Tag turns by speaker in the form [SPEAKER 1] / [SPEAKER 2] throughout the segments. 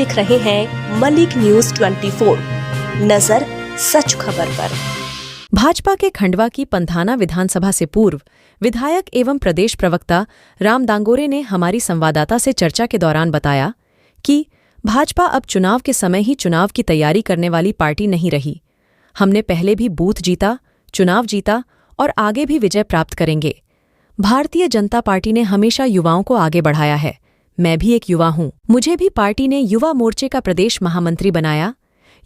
[SPEAKER 1] देख रहे हैं मलिक न्यूज 24, नजर सच खबर पर।
[SPEAKER 2] भाजपा के खंडवा की पंथाना विधानसभा से पूर्व विधायक एवं प्रदेश प्रवक्ता राम दांगोरे ने हमारी संवाददाता से चर्चा के दौरान बताया कि भाजपा अब चुनाव के समय ही चुनाव की तैयारी करने वाली पार्टी नहीं रही। हमने पहले भी बूथ जीता, चुनाव जीता और आगे भी विजय प्राप्त करेंगे। भारतीय जनता पार्टी ने हमेशा युवाओं को आगे बढ़ाया है। मैं भी एक युवा हूं। मुझे भी पार्टी ने युवा मोर्चे का प्रदेश महामंत्री बनाया।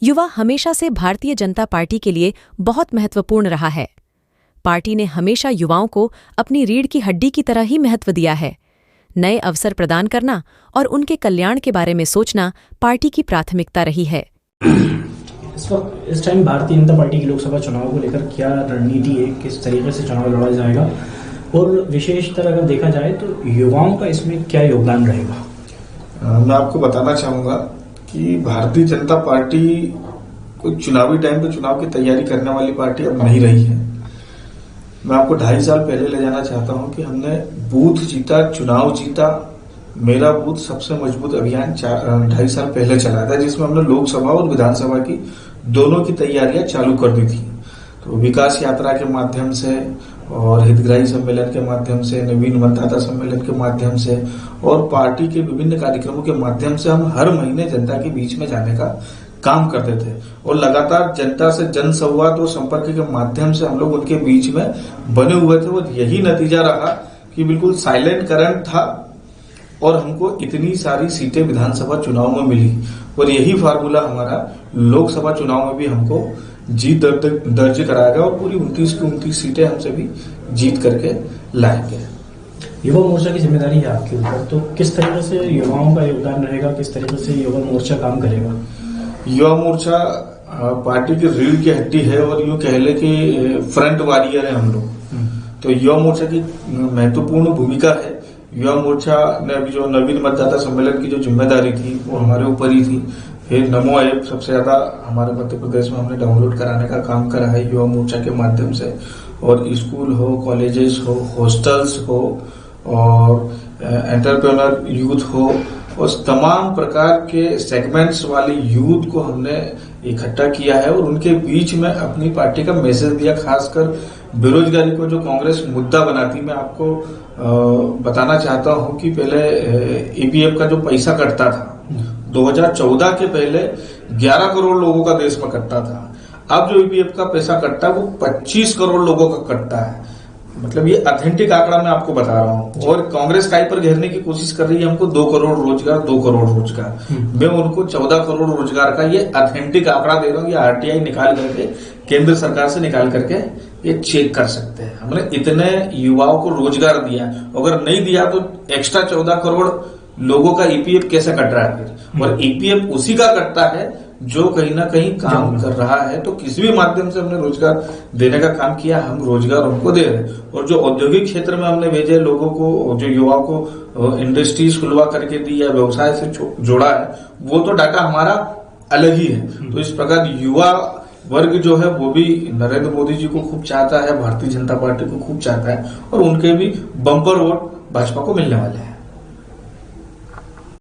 [SPEAKER 2] युवा हमेशा से भारतीय जनता पार्टी के लिए बहुत महत्वपूर्ण रहा है। पार्टी ने हमेशा युवाओं को अपनी रीढ़ की हड्डी की तरह ही महत्व दिया है। नए अवसर प्रदान करना और उनके कल्याण के बारे में सोचना पार्टी की प्राथमिकता रही है।
[SPEAKER 3] इस टाइम भारतीय जनता पार्टी की लोकसभा चुनाव को लेकर क्या रणनीति है, किस तरीके से चुनाव लड़ा जाएगा और विशेषतर अगर देखा जाए तो युवाओं का इसमें क्या योगदान रहेगा?
[SPEAKER 4] मैं आपको बताना चाहूंगा कि भारतीय जनता पार्टी को चुनावी टाइम पे चुनाव की तैयारी करने वाली पार्टी अब नहीं रही है। मैं आपको 2.5 साल पहले ले जाना चाहता हूं कि हमने बूथ जीता, चुनाव जीता। मेरा बूथ सबसे मजबूत अभियान 2.5 साल पहले चलाया था, जिसमें हमने लोकसभा और विधानसभा की दोनों की तैयारियां चालू कर दी थी। तो विकास यात्रा के माध्यम से और हितग्राही सम्मेलन के माध्यम से, नवीन मतदाता सम्मेलन के माध्यम से और पार्टी के विभिन्न कार्यक्रमों के माध्यम से हम हर महीने जनता के बीच में जाने का काम करते थे और लगातार जनता से जनसंवाद और संपर्क के माध्यम से हम लोग उनके बीच में बने हुए थे। और यही नतीजा रहा कि बिल्कुल साइलेंट करंट था और हमको इतनी सारी सीटें विधानसभा चुनाव में मिली। और यही फार्मूला हमारा लोकसभा चुनाव में भी हमको जीत दर्ज कराएगा और पूरी 29 की 29 सीटें हम सभी जीत करके लाएंगे।
[SPEAKER 3] युवा मोर्चा की जिम्मेदारी है आपके ऊपर, तो किस तरीके से युवाओं का योगदान रहेगा, किस तरीके से युवा मोर्चा काम करेगा?
[SPEAKER 4] युवा मोर्चा पार्टी की रीढ़ की हड्डी है और यूं कह ले कि फ्रंट वॉरियर है हम लोग। तो युवा मोर्चा की महत्वपूर्ण भूमिका है। युवा मोर्चा ने अभी जो नवीन मतदाता सम्मेलन की जो जिम्मेदारी थी वो हमारे ऊपर ही थी। फिर नमो ऐप सबसे ज्यादा हमारे मध्य प्रदेश में हमने डाउनलोड कराने का काम करा है युवा मोर्चा के माध्यम से। और स्कूल हो, कॉलेजेस हो, हॉस्टल्स हो और एंटरप्रेन्योर यूथ हो और तमाम प्रकार के सेगमेंट्स वाले यूथ को हमने इकट्ठा किया है और उनके बीच में अपनी पार्टी का मैसेज दिया। खासकर बेरोजगारी को जो कांग्रेस मुद्दा बनाती, मैं आपको बताना चाहता हूं कि पहले ईपीएफ का जो पैसा कटता था 2014 के पहले 11 करोड़ लोगों का देश में कटता था। अब जो ईपीएफ का पैसा कटता है वो 25 करोड़ लोगों का कटता है। मतलब ये ऑथेंटिक आंकड़ा मैं आपको बता रहा हूं। और कांग्रेस काई पर घेरने की कोशिश कर रही है हमको 2 करोड़ रोजगार, 2 करोड़ रोजगार। मैं उनको 14 करोड़ रोजगार का ये ऑथेंटिक आंकड़ा दे रहा हूं। ये आरटीआई निकाल करके, केंद्र सरकार से निकाल करके ये चेक कर सकते हैं। हमने इतने युवाओं को रोजगार दिया, अगर नहीं दिया तो एक्स्ट्रा 14 करोड़ लोगों का ईपीएफ कैसे कट रहा है फिर? और ईपीएफ उसी का कटता है जो कहीं ना कहीं काम कर रहा है। तो किसी भी माध्यम से हमने रोजगार देने का काम किया, हम रोजगार उनको दे रहे। और जो औद्योगिक क्षेत्र में हमने भेजे लोगों को, जो युवाओं को इंडस्ट्रीज खुलवा करके दी या व्यवसाय से जोड़ा है, वो तो डाटा हमारा अलग ही है। तो इस प्रकार युवा वर्ग जो है वो भी नरेंद्र मोदी जी को खूब चाहता है, भारतीय जनता पार्टी को खूब चाहता है और उनके भी बम्पर वोट भाजपा को मिलने वाले हैं।